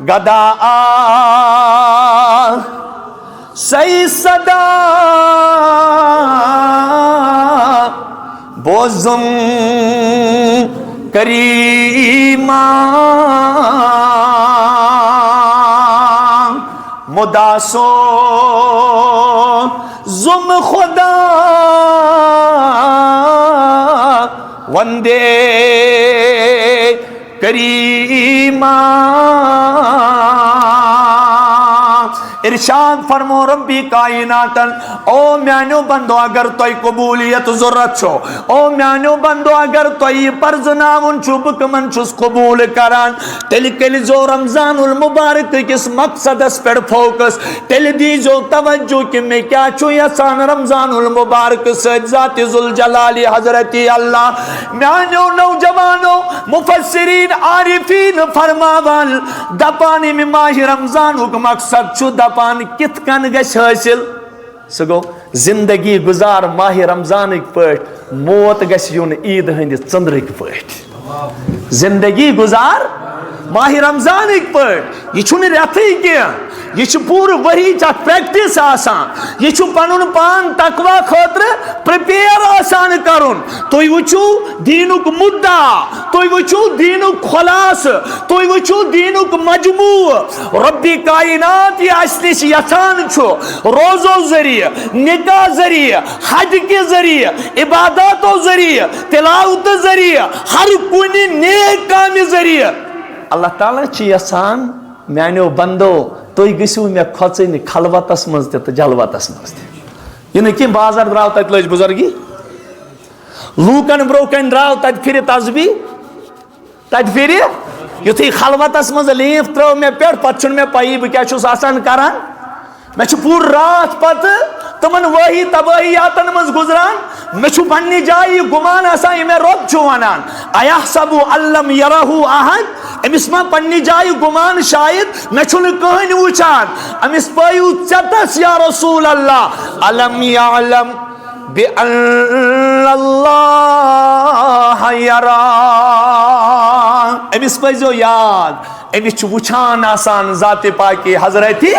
گدا سی صدا بوزم کریما مداسو زم خدا وندے کریما ارشاد فرمو ربی کائناتن او میانو بندو اگر توی قبولیت ضرورت چھو او میانو بندو اگر توی پرزناون چھو بکمن چھس قبول کران تیل کلی زو رمضان المبارک کس مقصد اس پر فوکس تیل دیزو توجہ کہ میں کیا چھو یسان رمضان المبارک سید ذات ذوالجلالی حضرتی اللہ میانو نوجوانو مفسرین عارفین فرماوال دپانی میں ماہ رمضان حکم مقصد چھو دپان کت کن گش حاصل سو گو زندگی گزار ماہ رمضان پٹ موت گش یون عید ہند چندرک پٹ زندگی گزار ماہ رمضان پٹ یہ چھو ریتھی کیا یہ چھو پور وہی چاہ پریکٹس آسان یہ چھو پنن پان تقوی خاطر پریپیئر آسان کرن توی وچو دینک مدعا توی وچو دینک خلاص توی وچو دینک مجموع ربی کائنات یہ اصلش یسان چھو روزو ذریعہ نکاح ذریعہ حج کے ذریعہ عباداتو ذریعہ تلاوت ذریعہ ہر کنی نیک کام ذریعہ اللہ تعالیٰ چی یسان میانو بندو توی گسو میں کھوچن خلوتس مز تہ جلوتس مز تہ یہ نکی بازار دراو تت لج بزرگی لوکن بروکن دراو تت پھر تسبیح تت پھر یتھی خلوتس مز لیف ترو میں پیٹ پت چھن میں پائی بہ کیا چھس آسان کران میں چھ پور رات پت تمن وہی تباہیاتن مز گزران میں چھ پنی جائی گمان آسان یہ میں رب چھو ونان ایحسب علم یرہ احد امس ما پنی جائی گمان شاید میں چھن کہن وچان امس پایو چتس یا رسول اللہ علم یعلم بأن اللہ یرا امس پایزو یاد امس چھ وچان آسان ذات پاکی حضرتی